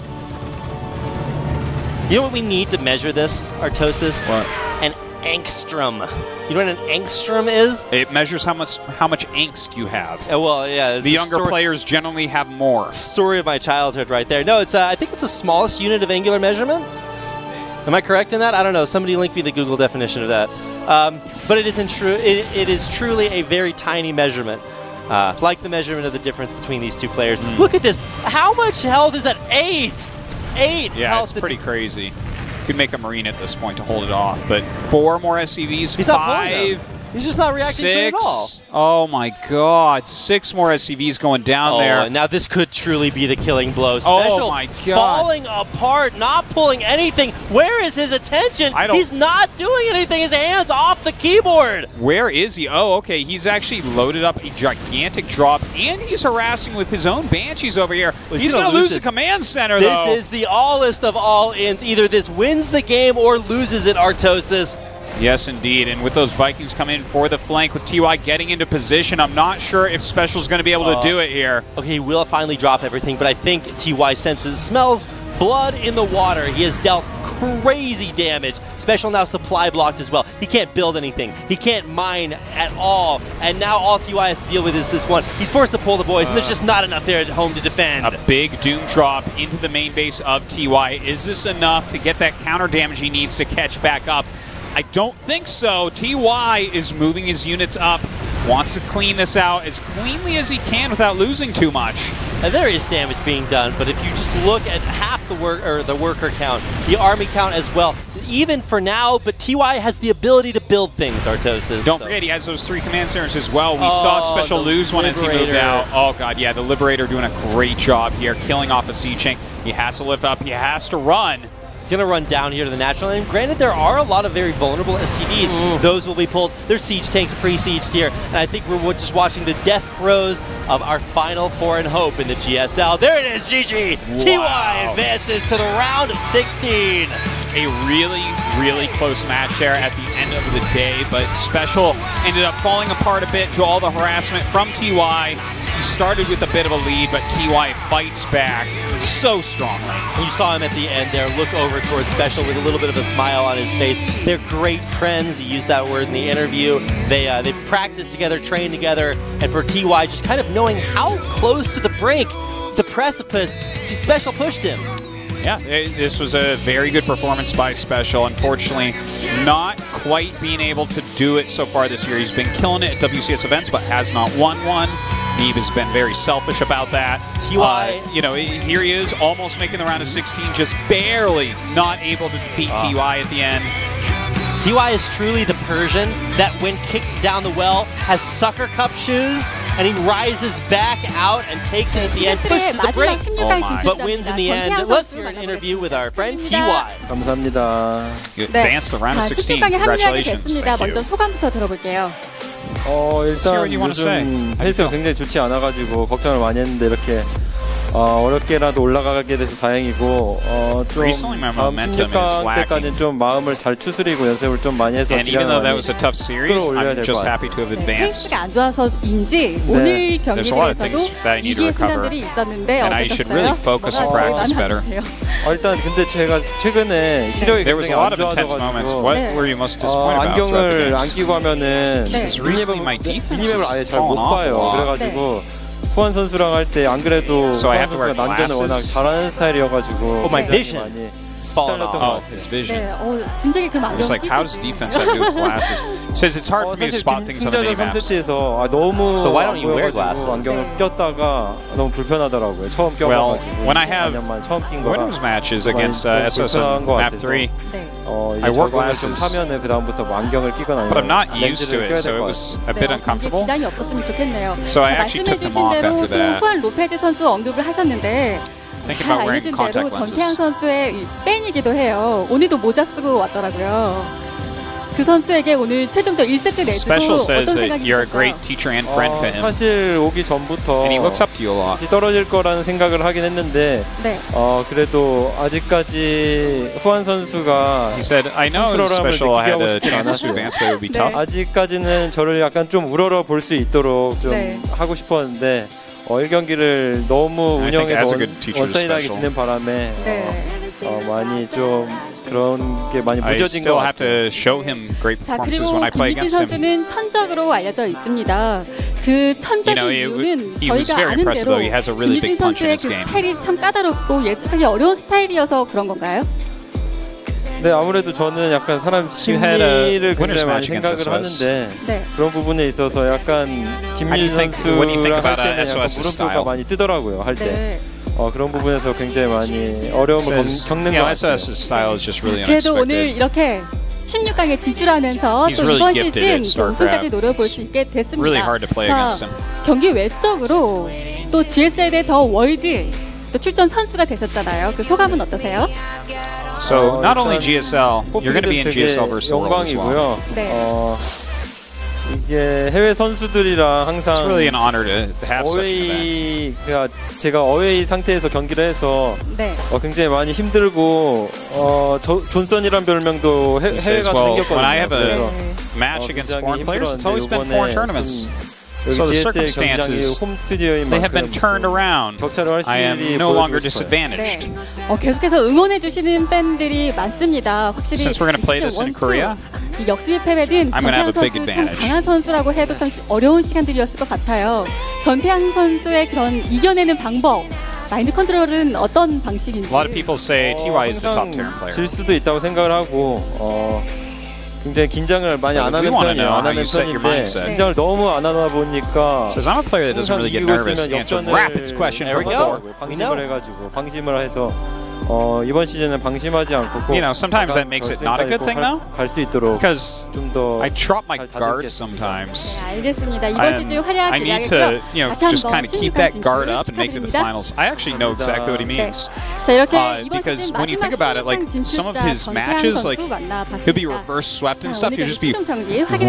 You know what we need to measure this, Artosis? What? An angstrom. You know what an angstrom is? It measures how much angst you have. Well, yeah. The younger players generally have more. Story of my childhood right there. No, it's I think it's the smallest unit of angular measurement. Am I correct in that? I don't know. Somebody link me the Google definition of that. But it is truly a very tiny measurement. Like the measurement of the difference between these two players. Look at this. How much health is that? 8! 8 Yeah, health. it's pretty crazy. Could make a Marine at this point to hold it off, but 4 more SCVs, He's 5, not pulling them. He's just not reacting 6. to it at all. Oh my god, 6 more SCVs going down there. Now this could truly be the killing blow. Oh my god. Falling apart, not pulling anything. Where is his attention? He's not doing anything. His hands off the keyboard. Where is he? Oh, okay. He's actually loaded up a gigantic drop, and he's harassing with his own Banshees over here. Well, he's going to lose the command center, though. This is the all-list of all-ins. Either this wins the game or loses it, Artosis. Yes, indeed. And with those Vikings coming in for the flank, with TY getting into position, I'm not sure if SpeCIaL's going to be able to do it here. Okay, he will finally drop everything, but I think TY smells blood in the water. He has dealt crazy damage. SpeCIaL now supply blocked as well. He can't build anything. He can't mine at all. And now all TY has to deal with is this one. He's forced to pull the boys, and there's just not enough there at home to defend. A big Doom drop into the main base of TY. Is this enough to get that counter damage he needs to catch back up? I don't think so. TY is moving his units up, wants to clean this out as cleanly as he can without losing too much. And there is damage being done, but if you just look at half the worker count, the army count as well, even for now, but TY has the ability to build things, Artosis. Don't forget, he has those 3 command centers as well. We saw SpeCIaL lose one as he moved out. Oh god, yeah, the Liberator doing a great job here, killing off a siege tank. He has to lift up, he has to run. He's going to run down here to the natural end. Granted, there are a lot of very vulnerable SCVs. Those will be pulled. There's siege tanks pre-sieged here. And I think we're just watching the death throes of our final foreign hope in the GSL. There it is, GG! Wow. TY advances to the round of 16. A really, really close match there at the end of the day, but SpeCIaL ended up falling apart a bit to all the harassment from TY. He started with a bit of a lead, but TY fights back so strongly. You saw him at the end there look over towards SpeCIaL with a little bit of a smile on his face. They're great friends. He used that word in the interview. They practiced together, trained together, and for TY, just kind of knowing how close to the brink, the precipice, SpeCIaL pushed him. Yeah, this was a very good performance by SpeCIaL. Unfortunately, not quite being able to do it so far this year. He's been killing it at WCS events, but has not won one. Neeb has been very selfish about that. TY, you know, here he is, almost making the round of 16, just barely not able to defeat TY at the end. TY is truly the Persian that, when kicked down the well, has sucker cup shoes, and he rises back out and takes it at the end, pushes the brink, but wins in the end. Let's hear an interview with our friend TY. 감사합니다. You advanced the round of 16. Congratulations. Thank you. 먼저 소감부터 들어볼게요. Let's hear what you want to say. 헬스가 굉장히 좋지 않아가지고 걱정을 많이 했는데 이렇게 어렵게라도 올라가게 돼서 다행이고 좀 다음 16강 때까지는 좀 마음을 잘 추스리고 연습을 좀 많이 해서 And even though that was a tough series, I'm just happy to have advanced. 페이스가 안 좋아서인지 오늘 경기에서도 위기의 순간들이 있었는데 And I should really focus and practice better. 일단 근데 제가 최근에 시력이 굉장히 안 좋아져가지고 What were you most disappointed about? 안경을 안 끼고 하면은 미니맵을 아예 잘 못 봐요. 그래가지고 후안 선수랑 할 때 안 그래도 후안 선수가 난전을 워낙 잘하는 스타일이어가지고 my vision. His vision. 진작에 그 It's like, how does defense have to do with glasses? Says it's hard for me to spot things on the mini maps. 3세트에서 너무 So why don't you wear glasses? 안경을 꼈다가 너무 불편하더라고요. 처음 껴가지고. When I have winners matches against SOS on map 3, I wore glasses. 하면은 그 다음부터 안경을 끼거나 But I'm not used to it, so it was a bit uncomfortable. 지장이 없었으면 좋겠네요. So I actually took them off after that. 후안 로페즈 선수 언급을 하셨는데. 잘 알려진 대로 전태양 선수의 팬이기도 해요. 오늘도 모자 쓰고 왔더라고요. 그 선수에게 오늘 최종적 1세트 내주고 SpeCIaL says 어떤 that 생각이 you're a 드셨어요? great teacher and friend to him. 사실 오기 전부터 And he looks up to you a lot. 떨어질 거라는 생각을 하긴 했는데 그래도 아직까지 후안 선수가 He said, I know SpeCIaL had a chance to advance, but it would be tough. 아직까지는 저를 약간 좀 우러러 볼 수 있도록 좀 하고 싶었는데 1경기를 너무 운영해서 원사이드하게 지낸 바람에 많이 좀 그런 게 많이 무뎌진 것 같아요. 자, 그리고 김유진 선수는 천적으로 알려져 있습니다. 그 천적인 이유는 저희가 아는 대로 김유진 선수의 그 스타일이 참 까다롭고 예측하기 어려운 스타일이어서 그런 건가요? 네, 아무래도 저는 약간 사람 심리를 굉장히 많이 생각을 하는데 그런 부분에 있어서 약간 김유진 선수랑 할 때는 약간 물음표가 많이 뜨더라고요. 할 때. 그런 부분에서 굉장히 많이 어려움을 겪는 것 같아요. 그래도 오늘 이렇게 16강에 진출하면서 또 이번 시즌 우승까지 노려볼 수 있게 됐습니다. 자, 경기 외적으로 또 GSL의 더 월드 또 출전 선수가 되셨잖아요. 그 소감은 어떠세요? So not only GSL, you're going to be in GSL versus the world as well. 이게 해외 선수들이랑 항상 It's really an honor to have such an event. 제가 어웨이 상태에서 경기를 해서 굉장히 많이 힘들고 존선이란 별명도 해외가 생겼거든요. When I have a match against foreign players, it's always been foreign tournaments. So the circumstances, they have been turned around. I am no longer disadvantaged. 계속해서 응원해 주시는 팬들이 많습니다. 확실히 Since we're going to play this in Korea, 이 역습에 패배된 전태양 선수 참 강한 선수라고 해도 참 어려운 시간들이었을 것 같아요. 전태양 선수의 그런 이겨내는 방법, 마인드 컨트롤은 어떤 방식인지. A lot of people say TY is the top tier player. 질 수도 있다고 생각을 하고 굉장히 긴장을 많이 안 하는 편이에요. 안 하는 편인데 긴장을 너무 안 하다 보니까 Says I'm a player that doesn't really get nervous. Answer rapid question. Here we go. 방심을 해가지고 방심을 해서 이번 시즌은 방심하지 않고 You know, sometimes that makes it not a good thing though. 갈 수 있도록 Because 좀 더 I drop my guard sometimes. 알겠습니다. 이번 시즌 활약 I need to, you know, just kind of keep that guard up and make it to the finals. I actually know exactly what he means. 자, 이렇게 이번 because 시즌 when you think about it, like some of his matches, like he'll be reverse swept and stuff. He'll just be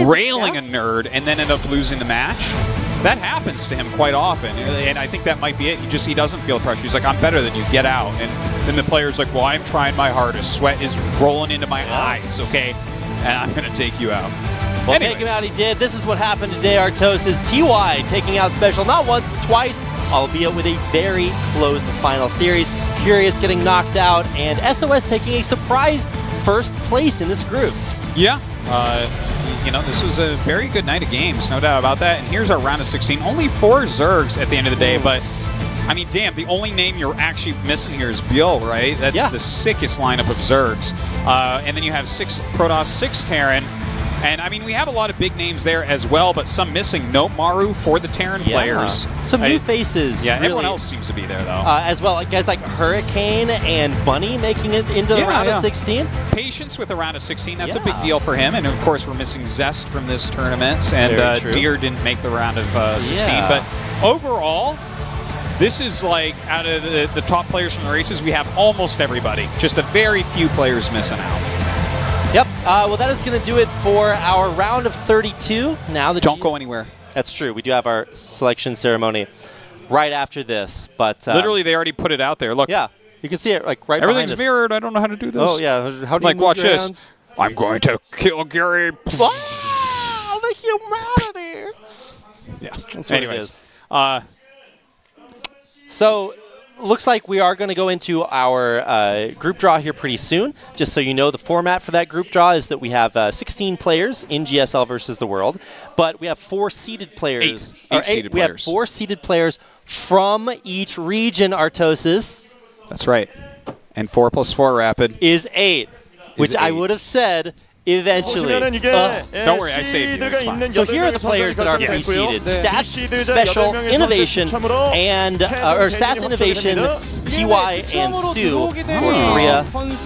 railing a nerd and then end up losing the match. That happens to him quite often, and I think that might be it. He doesn't feel pressure. He's like, I'm better than you. Get out. And then the player's like, well, I'm trying my hardest. Sweat is rolling into my eyes, okay? And I'm going to take you out. Well, take him out he did. This is what happened today, Artos, is TY taking out SpeCIaL not once, but twice, albeit with a very close final series. Curious getting knocked out, and SOS taking a surprise first place in this group. Yeah. You know, this was a very good night of games, no doubt about that. And here's our round of 16. Only 4 Zergs at the end of the day, but I mean, damn, the only name you're actually missing here is SpeCIaL, right? That's the sickest lineup of Zergs. And then you have 6 Protoss, 6 Terran. And I mean, we have a lot of big names there as well, but some missing. No Maru for the Terran players. Some new faces. Yeah, really. Everyone else seems to be there, though. As well, guys like Hurricane and Bunny making it into the round of 16. Patience with the round of 16, that's a big deal for him. And of course, we're missing Zest from this tournament. And Deer didn't make the round of 16. But overall, this is like, out of the top players from the races, we have almost everybody. Just a very few players missing out. Yep. Well, that is going to do it for our round of 32. Now, don't go anywhere. That's true. We do have our selection ceremony. right after this. But literally, they already put it out there. Look. Yeah, you can see it like right Everything's behind us. mirrored. I don't know how to do this. Oh, yeah. How do you like, move watch your this. hands? I'm going to kill Gary. Wow, the humanity. Yeah. That's what Anyways. it is. So, looks like we are going to go into our group draw here pretty soon. Just so you know, the format for that group draw is that we have 16 players in GSL versus the world, but we have 4 seeded players. Eight seeded we players. have 4 seeded players from each region, Artosis. That's right. And 4 + 4 rapid is 8, which I would have said eventually. Don't worry, I saved you. It's fine. So here are the players that are pre-seeded. Stats, Special, Innovation, and or Stats, Innovation, TY, and Sue for Korea.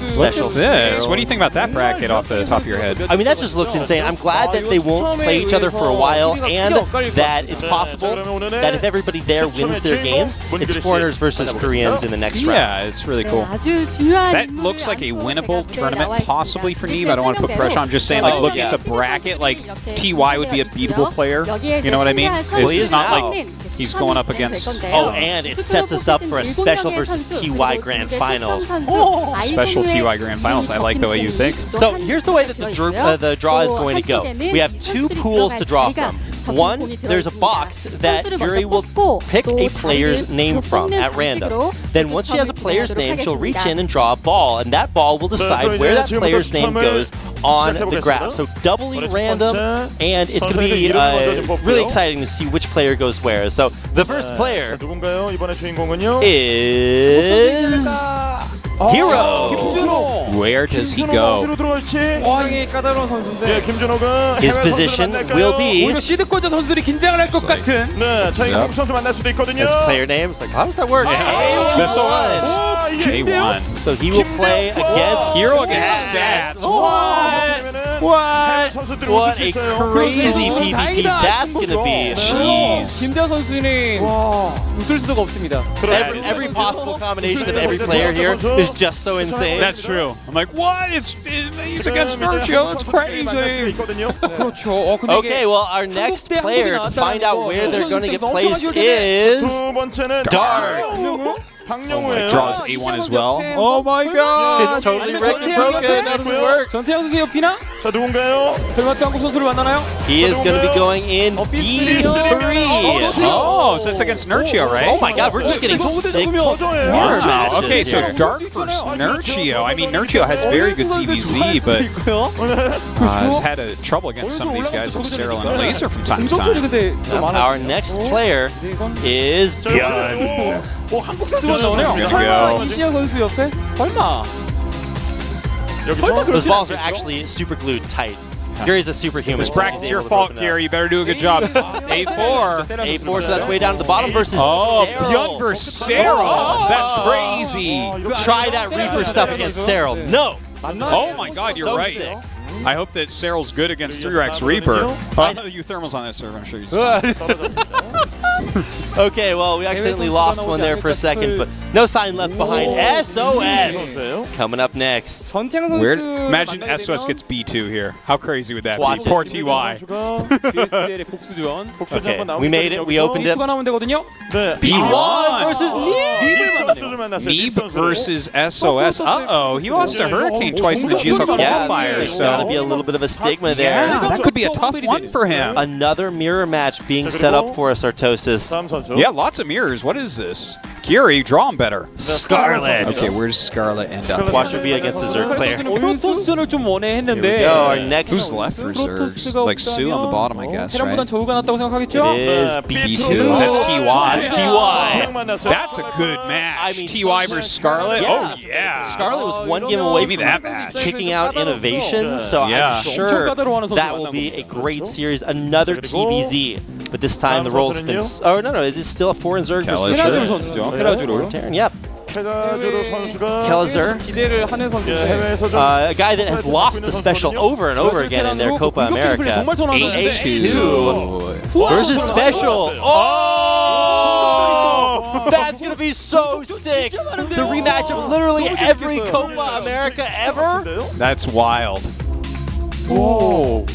Special. This. What do you think about that bracket off the top of your head? I mean, that just looks insane. I'm glad that they won't play each other for a while, and that it's possible that if everybody there wins their games, it's foreigners versus Koreans in the next round. Yeah, it's really cool. That looks like a winnable tournament, possibly for Neve. I don't want to put pressure. I'm just saying, like, looking at the bracket, like, TY would be a beatable player. You know what I mean? It's not like he's going up against... Oh, and it sets us up for a Special versus TY Grand Finals. Special TY Grand Finals. I like the way you think. So here's the way that the draw is going to go. We have 2 pools to draw from. One, there's a box that Yuri will pick a player's name from at random. Then once she has a player's name, she'll reach in and draw a ball, and that ball will decide where that player's name goes on the graph. So doubly random, and it's going to be really exciting to see which player goes where. So the first player is Hero. Where does he go? His position will be... His player name. It's like, how does that work? A1. So he will play against Hero against Stats. What a crazy PvP that's going to be. Jeez. Every possible combination of every player here is just so insane. That's true. I'm like, what? He's against Nurchio. That's crazy. Okay, well, our next player to find out where they're going to get placed is Dark. It draws A1 as well. Oh my god! It's totally wrecked and broken. That doesn't work. He is going to be going in B3. Oh, so it's against Nurchio, right? Oh my god, we're just getting sick mirror matches. Okay, so Dark versus Nurchio. I mean, Nurchio has very good CVZ, but has had trouble against some of these guys like SpeCIaL and Laser from time to time. Our next player is Bjorn. Those balls are actually super glued tight. Gary's a superhuman. This bracket's your fault, Gary. You better do a good job. A4. A4, so that's way down to the bottom versus Bjorn versus SpeCIaL. That's crazy. Try that Reaper stuff against SpeCIaL. No. Oh my god, you're right. Sick. I hope that SpeCIal's good against 3x Reaper. I know you thermals on that server. I'm sure he's fine. Okay, well, we accidentally lost one there for a second, but no sign left behind. SOS coming up next. Weird. Imagine SOS gets B2 here. How crazy would that be? Poor TY. Okay, we made it. We opened it. B1 versus Neve versus SOS. Uh-oh, he lost to Hurricane twice in the GSL qualifiers. So gotta be a little bit of a stigma there. Yeah, that could be a tough one for him. Another mirror match being set up for us, Artosis. Yeah, lots of mirrors. What is this? Gary, draw him better. Scarlet. Okay, where's Scarlet end up? Watch her be against the Zerg player. Here we go. Our next. Who's left for Zergs? Like Sue on the bottom, I guess, right? It is B2. That's TY. That's TY. That's a good match. TY versus Scarlet? Yeah. Oh, yeah. Scarlet was one game away from that match. kicking out Innovation, so I'm sure that will be a great series. Another TVZ. But this time the roles have been... Oh, no, it is still a foreign Zerg versus Terran. Yep. Kelazur, a guy that has lost to SpeCIaL over and over again in their Copa America. 8-2 versus SpeCIaL. Oh! That's going to be so sick. The rematch of literally every Copa America ever. That's wild. Whoa.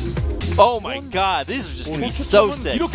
Oh my god, these are just going to be so sick. Here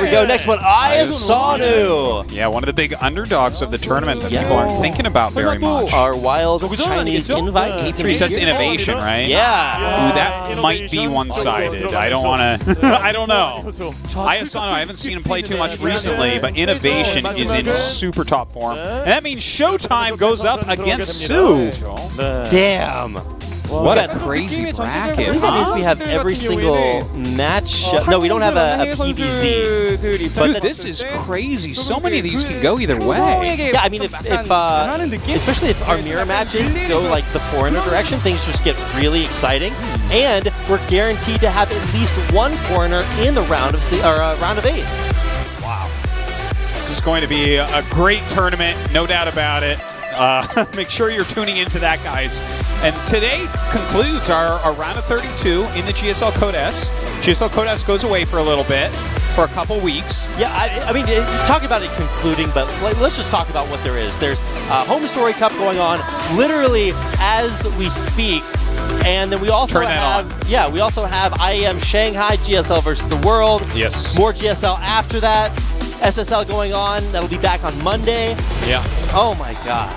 we go, next one, Ayasanu. Yeah, one of the big underdogs of the tournament that people aren't thinking about very much. Our wild Chinese invite. E3 says innovation, right? Yeah. Ooh, that might be one-sided. I don't want to, I don't know. Ayasanu, I haven't seen him play too much recently, but innovation is in super top form. And that means Showtime goes up against Sue. Damn. What a crazy bracket, That means we have every single match. No, we don't have a PVZ. But dude, this is crazy. So many of these can go either way. Yeah, I mean, if especially if our mirror matches go like the foreigner direction, things just get really exciting. And we're guaranteed to have at least one foreigner in the round of 8. Wow. This is going to be a great tournament, no doubt about it. Make sure you're tuning into that, guys. And today concludes our round of 32 in the GSL Code S. GSL Code S goes away for a little bit, for a couple weeks. Yeah, I mean, talk about it concluding, but let's just talk about what there is. There's Home Story Cup going on literally as we speak. And then we also we also have IEM Shanghai, GSL versus the World. Yes. More GSL after that. SSL going on. That'll be back on Monday. Yeah. Oh my god.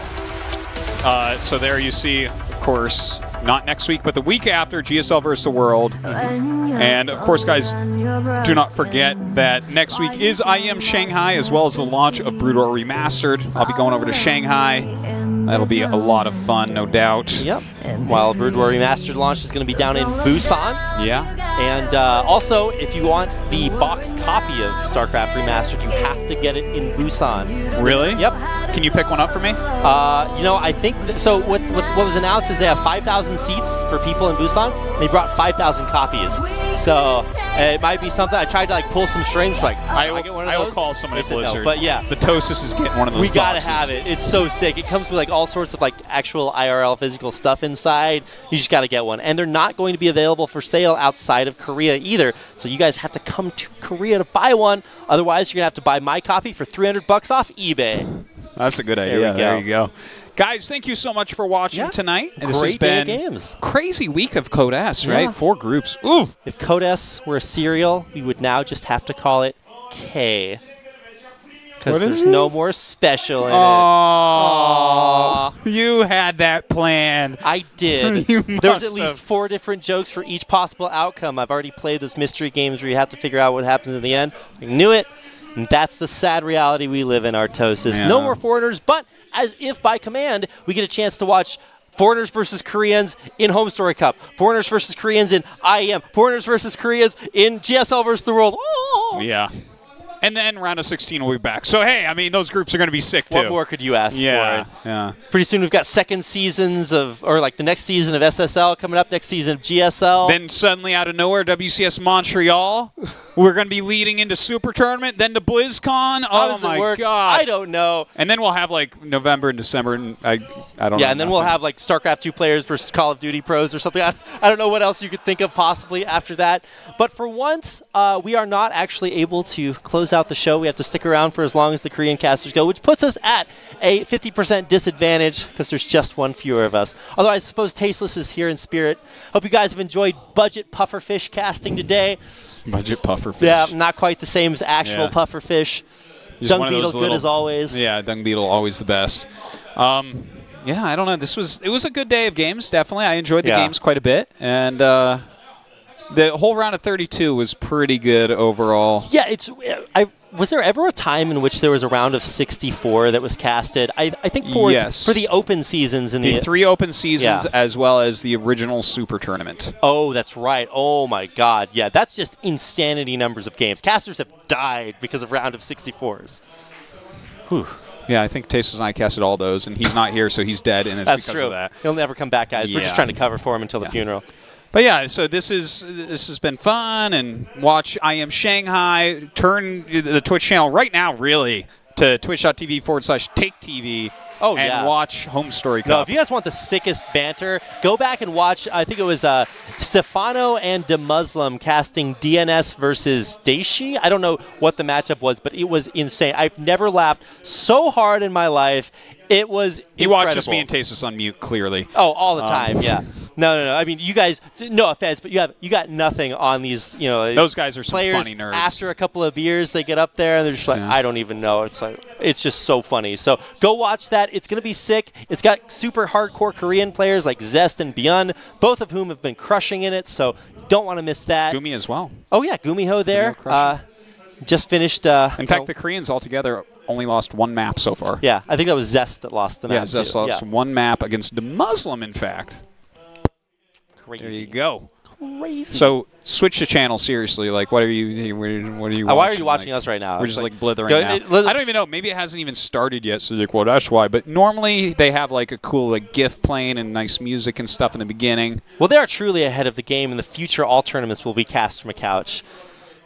So there you see, of course, not next week, but the week after, GSL versus the World. And of course, guys, do not forget that next week is IEM Shanghai, as well as the launch of Brood War Remastered. I'll be going over to Shanghai. That'll be a lot of fun, no doubt. Yep. While Brood War Remastered launch is going to be down in Busan. Yeah. And also, if you want the box copy of StarCraft Remastered, you have to get it in Busan. Really? Yep. Can you pick one up for me? You know, I think so. What was announced is they have 5,000 seats for people in Busan. And they brought 5,000 copies. So it might be something. I tried to like pull some strings. Like I get one of those. I will call somebody at Blizzard. No, but yeah, the Tosis is getting one of those. We gotta have it. It's so sick. It comes with like all sorts of like actual IRL physical stuff inside. You just gotta get one. And they're not going to be available for sale outside of Korea either. So you guys have to come to Korea to buy one. Otherwise, you're gonna have to buy my copy for $300 off eBay. That's a good idea. There you go. Guys, thank you so much for watching tonight. And this has been games. Crazy week of Code S, right? 4 groups. Ooh. If Code S were a cereal, we would now just have to call it K. Because there's no more special in it. Aww. You had that plan. I did. There's at least 4 different jokes for each possible outcome. I've already played those mystery games where you have to figure out what happens in the end. I knew it. And that's the sad reality we live in, Artosis. Yeah. No more foreigners, but as if by command, we get a chance to watch foreigners versus Koreans in Home Story Cup, foreigners versus Koreans in IEM, foreigners versus Koreans in GSL versus the World. Oh! Yeah. And then round of 16 will be back. So, hey, I mean, those groups are going to be sick, too. What more could you ask for? Yeah. Pretty soon we've got second seasons of, or like the next season of SSL coming up, next season of GSL. Then suddenly out of nowhere, WCS Montreal. We're going to be leading into Super Tournament, then to BlizzCon. Oh, my God. I don't know. And then we'll have, like, November and December, and I don't know. Yeah, and then we'll have, like, StarCraft 2 players versus Call of Duty pros or something. I don't know what else you could think of possibly after that. But for once, we are not actually able to close out the show. We have to stick around for as long as the Korean casters go, which puts us at a 50% disadvantage because there's just one fewer of us. Although I suppose Tasteless is here in spirit. Hope you guys have enjoyed budget pufferfish casting today. Budget pufferfish. Yeah, not quite the same as actual pufferfish. Dung Beetle, good as always. Yeah, Dung Beetle, always the best. Yeah, I don't know. It was a good day of games, definitely. I enjoyed the games quite a bit. And the whole round of 32 was pretty good overall. Yeah, was there ever a time in which there was a round of 64 that was casted? I think for the open seasons in the 3 open seasons as well as the original Super Tournament. Oh, that's right. Oh my God. Yeah, that's just insanity numbers of games. Casters have died because of round of 64s. Whew. Yeah, I think Tasteless and I casted all those, and he's not here, so he's dead, and it's because of that. He'll never come back, guys. We're just trying to cover for him until the funeral. But yeah, so this has been fun, and watch IEM Shanghai. Turn the Twitch channel right now, really, to twitch.tv/TakeTV. Oh, and watch Home Story Cup. No, if you guys want the sickest banter, go back and watch, I think it was Stefano and DeMuslim casting DNS versus Daishi. I don't know what the matchup was, but it was insane. I've never laughed so hard in my life. It was incredible. He watches me and Tasteless on mute, clearly. Oh, all the time, yeah. No. I mean, you guys, no offense, but you got nothing on these, you know. Those guys are some players. Funny nerds. After a couple of beers, they get up there and they're just like, I don't even know. It's like, it's just so funny. So go watch that. It's going to be sick. It's got super hardcore Korean players like Zest and Byun, both of whom have been crushing in it. So don't want to miss that. Gumi as well. Oh yeah, Gumiho there. Just finished. In fact, the Koreans altogether only lost one map so far. Yeah, I think that was Zest that lost the map. Yeah, Zest lost one map against the Muslim, in fact. Crazy. There you go. Crazy. So switch the channel, seriously. Like, what are you watching? Why are you watching us right now? We're just like blithering now. I don't even know. Maybe it hasn't even started yet, so like, well, that's why. But normally they have like a cool like GIF playing and nice music and stuff in the beginning. Well, they are truly ahead of the game, and the future all tournaments will be cast from a couch.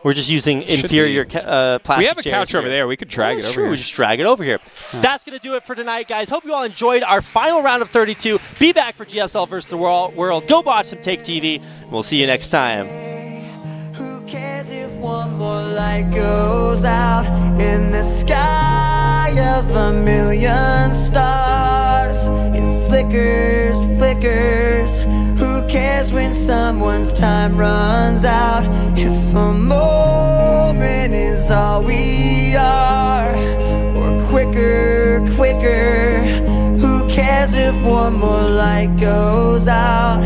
We're just using inferior plastic We have a couch here. over there. We could drag it over here. We just drag it over here. That's going to do it for tonight, guys. Hope you all enjoyed our final round of 32. Be back for GSL versus the world. Go watch some Take TV. We'll see you next time. Who cares if one more light goes out in the sky of a million stars? It flickers, flickers. Who cares when someone's time runs out? If a moment is all we are, or quicker, quicker. Who cares if one more light goes out?